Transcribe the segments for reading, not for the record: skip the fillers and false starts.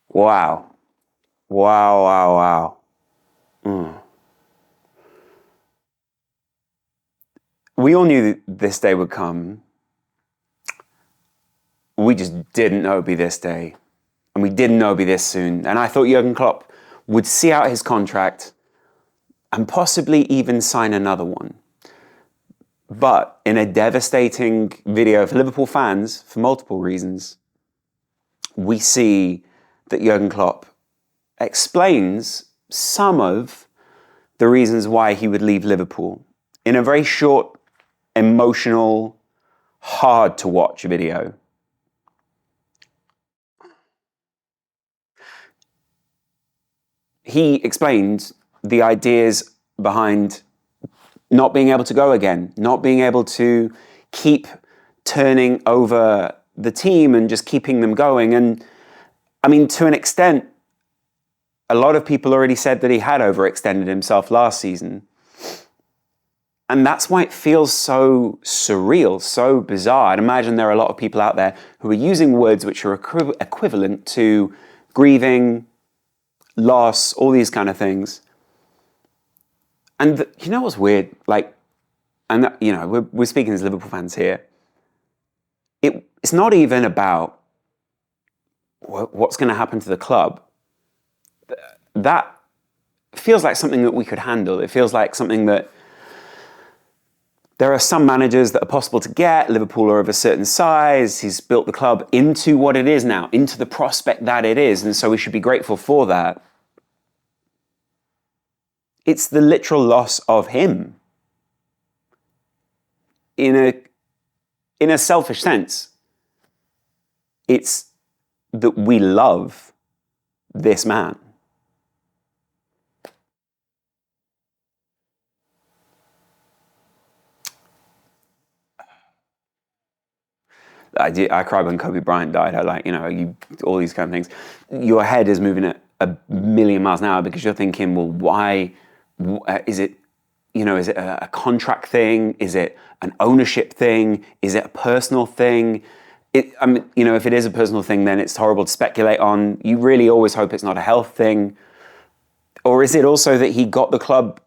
Wow. Wow, wow, wow. Mm. We all knew that this day would come. We just didn't know it'd be this day. And we didn't know it'd be this soon. And I thought Jurgen Klopp would see out his contract and possibly even sign another one. But in a devastating video for Liverpool fans, for multiple reasons, we see that Jurgen Klopp explains some of the reasons why he would leave Liverpool in a very short, emotional, hard to watch video. He explained the ideas behind not being able to go again, not being able to keep turning over the team and just keeping them going. And I mean, to an extent, a lot of people already said that he had overextended himself last season. And that's why it feels so surreal, so bizarre. I'd imagine there are a lot of people out there who are using words which are equivalent to grieving, loss, all these kind of things. And you know what's weird? We're speaking as Liverpool fans here. It's not even about what's going to happen to the club. That feels like something that we could handle. It feels like something that there are some managers that are possible to get. Liverpool are of a certain size. He's built the club into what it is now, into the prospect that it is. And so we should be grateful for that. It's the literal loss of him. In a selfish sense, it's that we love this man. I cried when Kobe Bryant died. All these kind of things. Your head is moving at a million miles an hour because you're thinking, well, why is it? Is it a contract thing? Is it an ownership thing? Is it a personal thing? If it is a personal thing, then it's horrible to speculate on. You really always hope it's not a health thing. Or is it also that he got the club,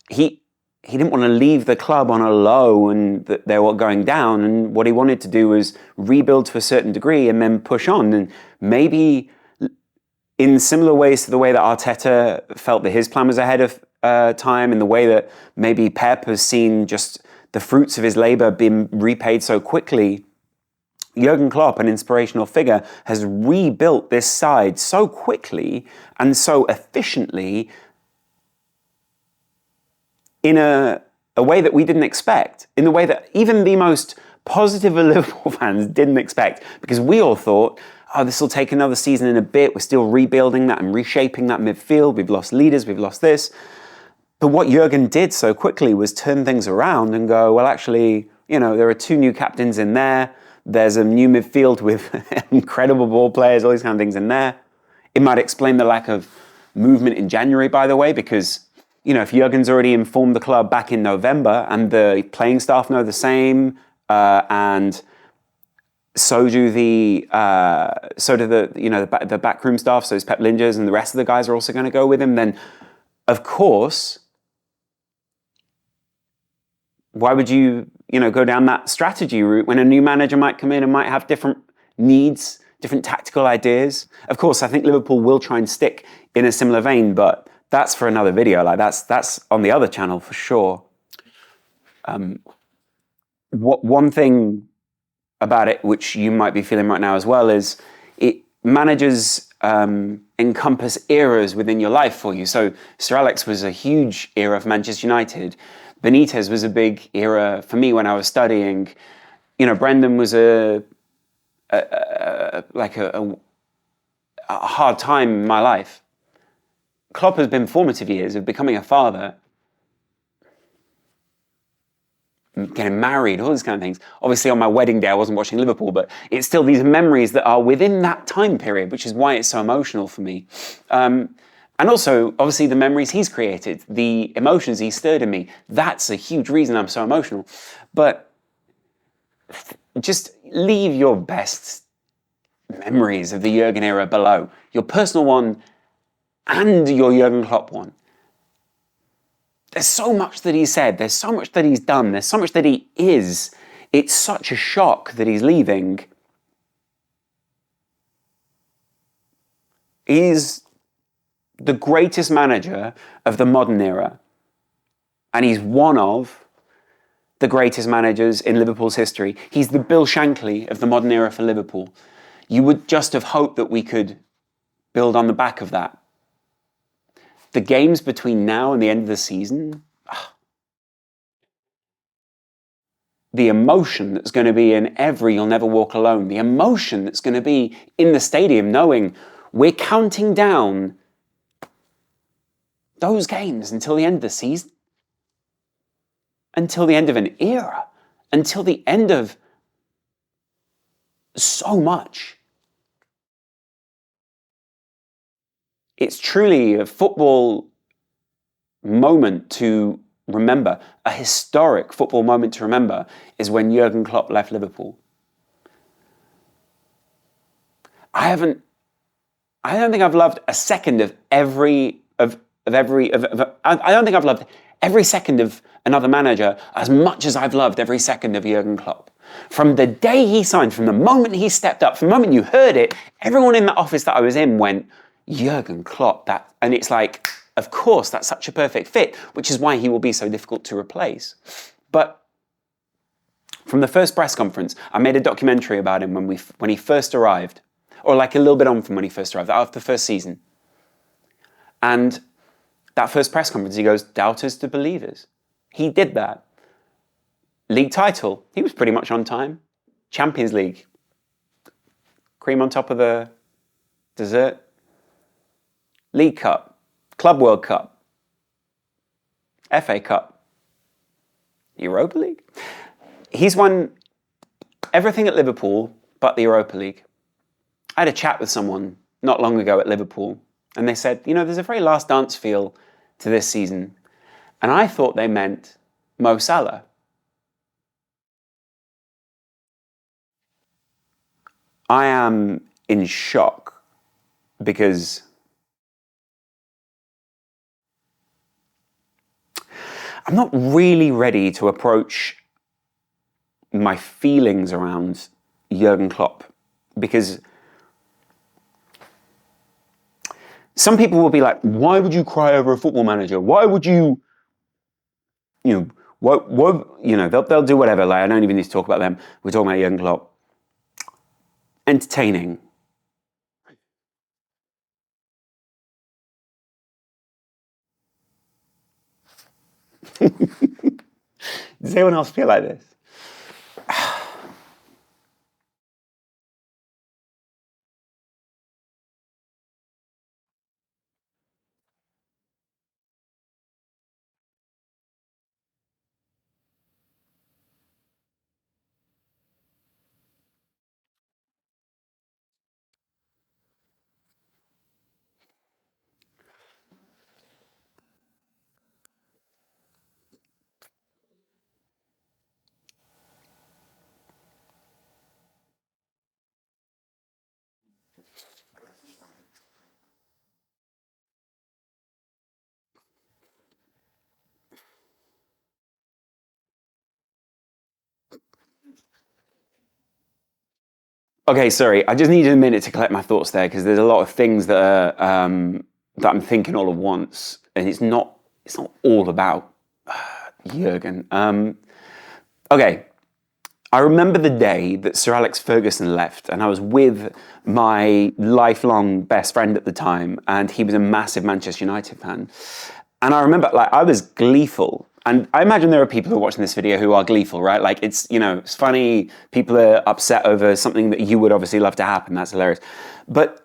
he didn't want to leave the club on a low and that they were going down, and what he wanted to do was rebuild to a certain degree and then push on. And maybe in similar ways to the way that Arteta felt that his plan was ahead of time, in the way that maybe Pep has seen just the fruits of his labor being repaid so quickly, Jurgen Klopp, an inspirational figure, has rebuilt this side so quickly and so efficiently in a way that we didn't expect, in the way that even the most positive of Liverpool fans didn't expect, because we all thought, oh, this will take another season and a bit, we're still rebuilding that and reshaping that midfield, we've lost leaders, we've lost this. But what Jurgen did so quickly was turn things around and go, well, actually, there are 2 new captains in there, there's a new midfield with incredible ball players, all these kind of things in there. It might explain the lack of movement in January, by the way, because if Jurgen's already informed the club back in November and the playing staff know the same, and so do the backroom staff, so is Pep Lingers and the rest of the guys are also going to go with him, then of course, why would you go down that strategy route when a new manager might come in and might have different needs, different tactical ideas? Of course, I think Liverpool will try and stick in a similar vein, but that's for another video. That's on the other channel for sure. One thing about it, which you might be feeling right now as well, is managers encompass eras within your life for you. So Sir Alex was a huge era for Manchester United. Benitez was a big era for me when I was studying. Brendan was a hard time in my life. Klopp has been formative years of becoming a father, getting married, all these kind of things. Obviously, on my wedding day, I wasn't watching Liverpool, but it's still these memories that are within that time period, which is why it's so emotional for me. And also, obviously, the memories he's created, the emotions he stirred in me, that's a huge reason I'm so emotional. But just leave your best memories of the Jurgen era below. Your personal one and your Jurgen Klopp one. There's so much that he said, there's so much that he's done, there's so much that he is. It's such a shock that he's leaving. He's the greatest manager of the modern era. And he's one of the greatest managers in Liverpool's history. He's the Bill Shankly of the modern era for Liverpool. You would just have hoped that we could build on the back of that. The games between now and the end of the season, the emotion that's going to be in every You'll Never Walk Alone, the emotion that's going to be in the stadium knowing we're counting down those games until the end of the season, until the end of an era, until the end of so much. It's truly a football moment to remember. A historic football moment to remember is when Jurgen Klopp left Liverpool. I don't think I've loved a second of I don't think I've loved every second of another manager as much as I've loved every second of Jurgen Klopp. From the day he signed, from the moment he stepped up, from the moment you heard it, everyone in the office that I was in went, Jurgen Klopp, and it's like, of course, that's such a perfect fit, which is why he will be so difficult to replace. But from the first press conference, I made a documentary about him when he first arrived, or like a little bit on from when he first arrived, after the first season. And that first press conference, he goes, doubters to believers. He did that. League title, he was pretty much on time. Champions League, cream on top of the dessert. League Cup, Club World Cup, FA Cup, Europa League. He's won everything at Liverpool but the Europa League. I had a chat with someone not long ago at Liverpool, and they said, there's a very last dance feel to this season. And I thought they meant Mo Salah. I am in shock because I'm not really ready to approach my feelings around Jurgen Klopp, because some people will be like, why would you cry over a football manager? Why would you, they'll do whatever. Like, I don't even need to talk about them. We're talking about Jurgen Klopp. Entertaining. Does anyone else feel like this? Okay, sorry. I just needed a minute to collect my thoughts there, because there's a lot of things that I'm thinking all at once, and it's not all about Jurgen. Okay, I remember the day that Sir Alex Ferguson left, and I was with my lifelong best friend at the time, and he was a massive Manchester United fan. And I remember, I was gleeful. And I imagine there are people who are watching this video who are gleeful, right? Like, it's funny. People are upset over something that you would obviously love to happen. That's hilarious. But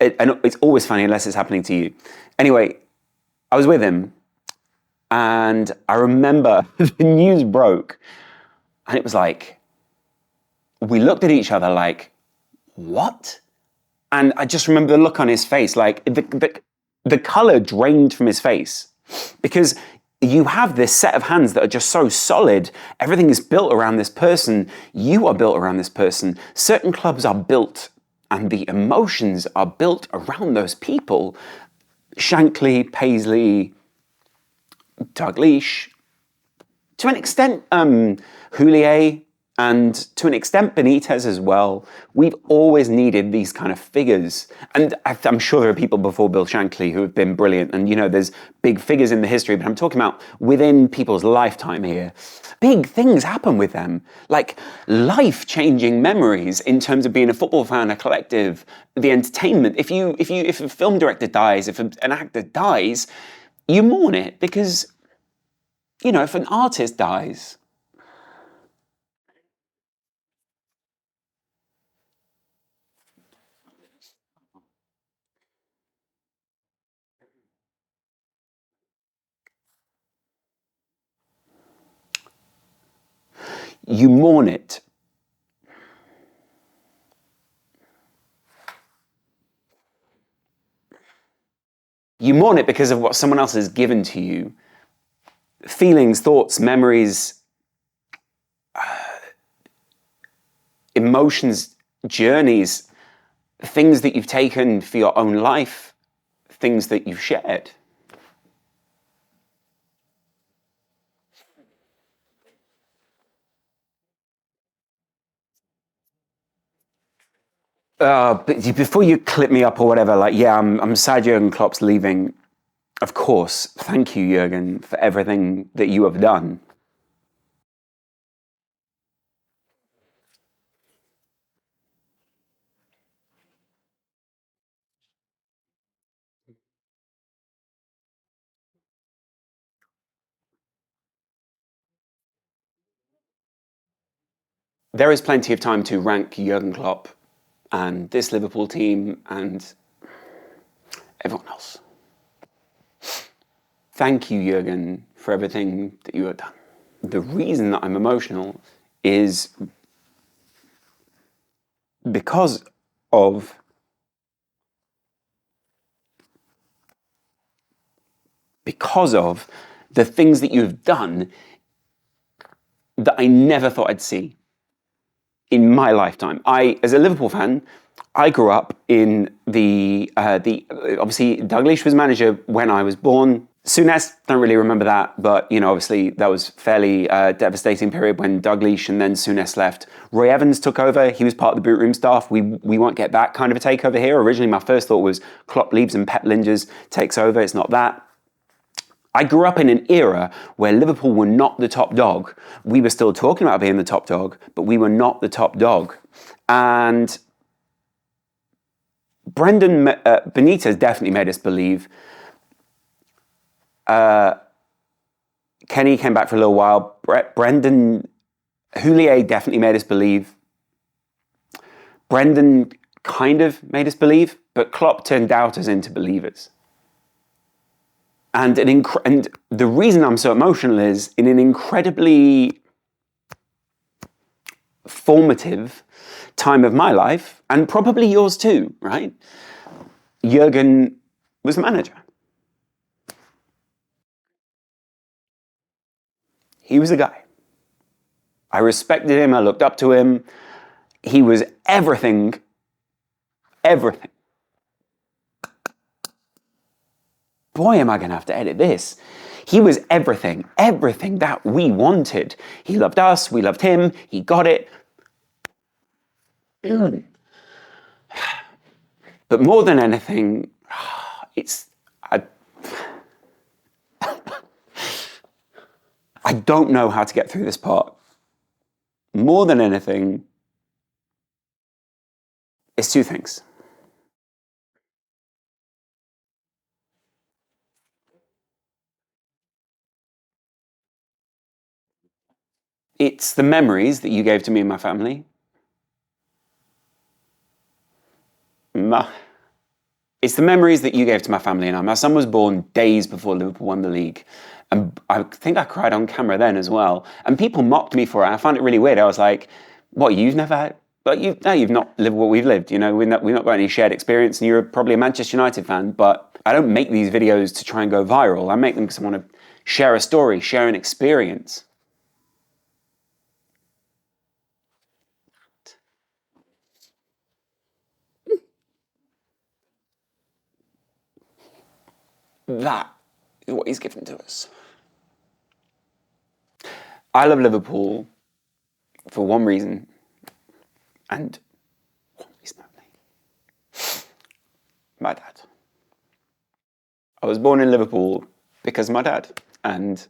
and it's always funny unless it's happening to you. Anyway, I was with him, and I remember the news broke, and it was like, we looked at each other like, what? And I just remember the look on his face, like the color drained from his face, because you have this set of hands that are just so solid. Everything is built around this person. You are built around this person. Certain clubs are built and the emotions are built around those people. Shankly, Paisley, Dalglish, to an extent, Houllier, and to an extent Benitez as well. We've always needed these kind of figures. And I'm sure there are people before Bill Shankly who have been brilliant. And, there's big figures in the history, but I'm talking about within people's lifetime here. Big things happen with them, like life-changing memories in terms of being a football fan, a collective, the entertainment. If a film director dies, if an actor dies, you mourn it because, if an artist dies, you mourn it. You mourn it because of what someone else has given to you. Feelings, thoughts, memories, emotions, journeys, things that you've taken for your own life, things that you've shared. But before you clip me up or whatever, I'm sad Jurgen Klopp's leaving. Of course, thank you, Jurgen, for everything that you have done. There is plenty of time to rank Jurgen Klopp and this Liverpool team and everyone else. Thank you, Jurgen, for everything that you have done. The reason that I'm emotional is because of the things that you've done that I never thought I'd see in my lifetime. As a Liverpool fan, I grew up in the obviously Dalglish was manager when I was born. Souness, don't really remember that, but obviously that was fairly devastating period when Dalglish and then Souness left. Roy Evans took over. He was part of the boot room staff. We won't get that kind of a takeover here. Originally, my first thought was Klopp leaves and Pep Lingers takes over. It's not that. I grew up in an era where Liverpool were not the top dog. We were still talking about being the top dog, but we were not the top dog. And Brendan Benitez definitely made us believe. Kenny came back for a little while. Brendan Houllier definitely made us believe. Brendan kind of made us believe, but Klopp turned doubters into believers. And the reason I'm so emotional is in an incredibly formative time of my life, and probably yours too, right? Jurgen was the manager. He was the guy. I respected him, I looked up to him. He was everything. Boy, am I going to have to edit this. He was everything that we wanted. He loved us, we loved him, he got it. But more than anything, I don't know how to get through this part. More than anything, it's two things. It's the memories that you gave to me and my family. It's the memories that you gave to my family and I. My son was born days before Liverpool won the league. And I think I cried on camera then as well. And people mocked me for it. I found it really weird. I was like, what, you've never had... But you've not lived what we've lived. We've not got any shared experience. And you're probably a Manchester United fan. But I don't make these videos to try and go viral. I make them because I want to share a story, share an experience. That is what he's given to us. I love Liverpool for one reason, and one reason only. My dad. I was born in Liverpool because of my dad, and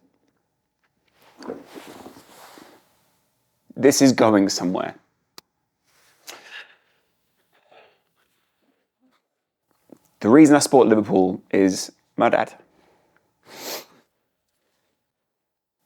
this is going somewhere. The reason I support Liverpool is my dad.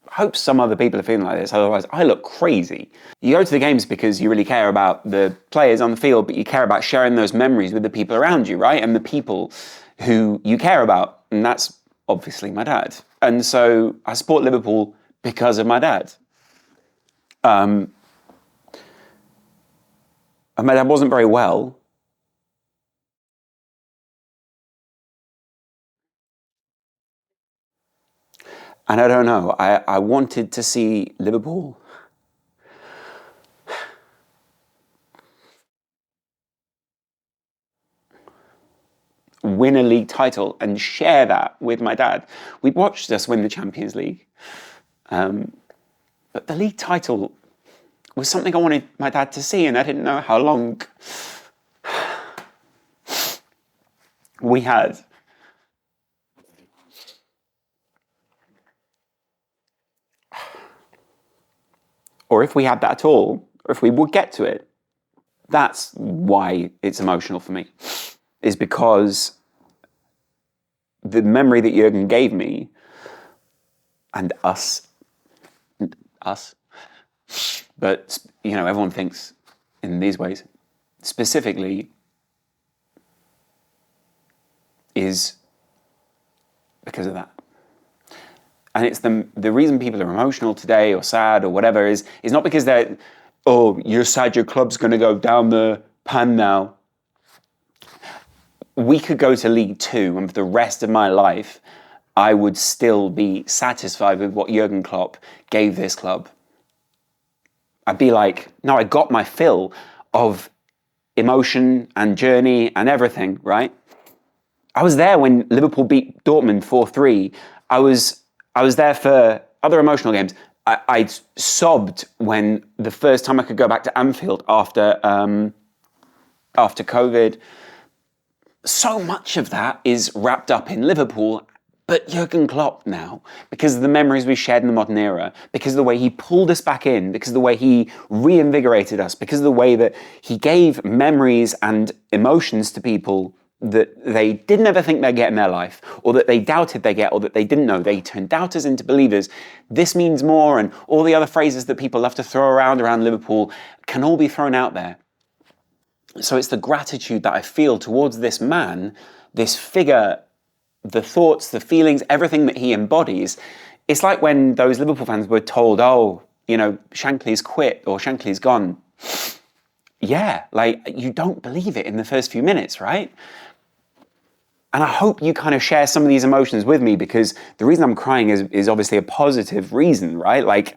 I hope some other people are feeling like this, otherwise I look crazy. You go to the games because you really care about the players on the field, but you care about sharing those memories with the people around you, right? And the people who you care about, and that's obviously my dad. And so I support Liverpool because of my dad. And my dad wasn't very well. And I don't know, I wanted to see Liverpool win a league title and share that with my dad. We watched us win the Champions League. But the league title was something I wanted my dad to see, and I didn't know how long we had. Or if we had that at all, or if we would get to it. That's why it's emotional for me, is because the memory that Jurgen gave me, and us, but everyone thinks in these ways, specifically, is because of that. And it's the reason people are emotional today or sad or whatever is not because they're, oh, you're sad your club's going to go down the pan now. We could go to League Two and for the rest of my life, I would still be satisfied with what Jurgen Klopp gave this club. I'd be like, no, I got my fill of emotion and journey and everything, right? I was there when Liverpool beat Dortmund 4-3. I was there for other emotional games. I sobbed when the first time I could go back to Anfield after COVID. So much of that is wrapped up in Liverpool, but Jurgen Klopp now, because of the memories we shared in the modern era, because of the way he pulled us back in, because of the way he reinvigorated us, because of the way that he gave memories and emotions to people that they didn't ever think they'd get in their life, or that they doubted they'd get, or that they didn't know. They turned doubters into believers. This means more, and all the other phrases that people love to throw around Liverpool can all be thrown out there. So it's the gratitude that I feel towards this man, this figure, the thoughts, the feelings, everything that he embodies. It's like when those Liverpool fans were told, oh, Shankly's quit or Shankly's gone. Yeah, you don't believe it in the first few minutes, right? And I hope you kind of share some of these emotions with me, because the reason I'm crying is obviously a positive reason, right?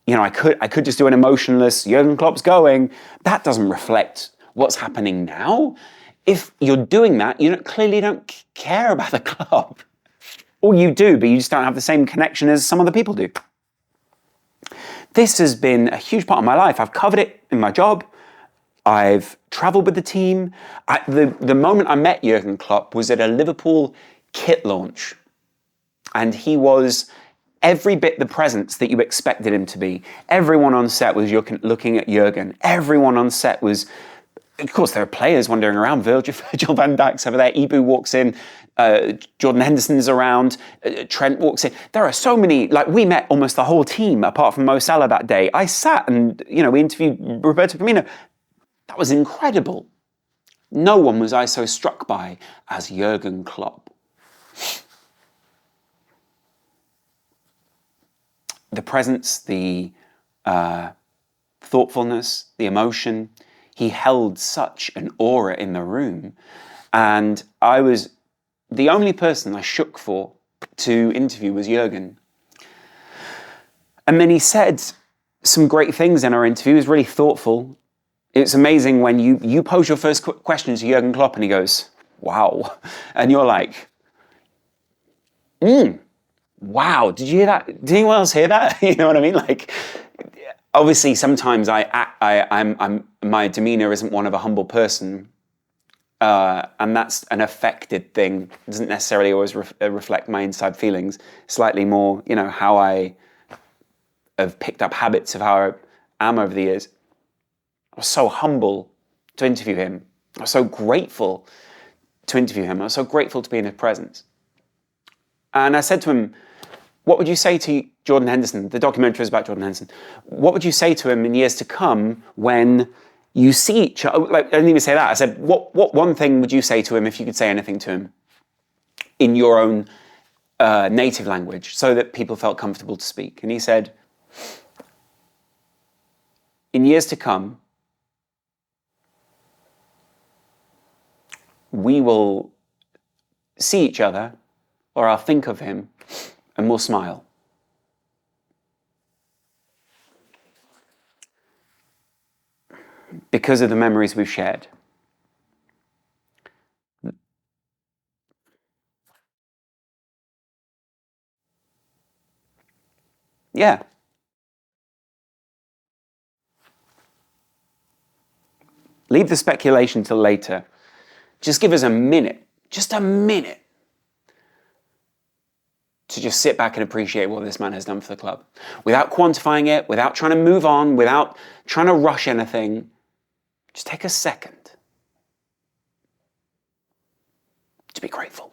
I could just do an emotionless, Jurgen Klopp's going. That doesn't reflect what's happening now. If you're doing that, you clearly don't care about the club. Or you do, but you just don't have the same connection as some other people do. This has been a huge part of my life. I've covered it in my job. I've travelled with the team. The moment I met Jurgen Klopp was at a Liverpool kit launch. And he was every bit the presence that you expected him to be. Everyone on set was looking at Jurgen. Everyone on set was... Of course, there are players wandering around. Virgil van Dijk's over there. Ibu walks in. Jordan Henderson's around. Trent walks in. There are so many. We met almost the whole team, apart from Mo Salah that day. I sat and, we interviewed Roberto Firmino. That was incredible. No one was I so struck by as Jurgen Klopp. The presence, the thoughtfulness, the emotion. He held such an aura in the room. And I was the only person I shook for to interview was Jurgen. And then he said some great things in our interview. He was really thoughtful. It's amazing when you pose your first question to Jurgen Klopp and he goes, wow. And you're like, Wow, did you hear that? Did anyone else hear that? You know what I mean? Like, obviously, sometimes my demeanor isn't one of a humble person, and that's an affected thing. It doesn't necessarily always reflect my inside feelings. Slightly more, how I have picked up habits of how I am over the years. I was so humble to interview him. I was so grateful to interview him. I was so grateful to be in his presence. And I said to him, what would you say to Jordan Henderson? The documentary is about Jordan Henderson. What would you say to him in years to come when you see each other? Like, I didn't even say that. I said, what one thing would you say to him if you could say anything to him in your own native language so that people felt comfortable to speak? And he said, in years to come, we will see each other, or I'll think of him, and we'll smile. Because of the memories we've shared. Yeah. Leave the speculation till later. Just give us a minute, just a minute, to just sit back and appreciate what this man has done for the club. Without quantifying it, without trying to move on, without trying to rush anything, just take a second to be grateful.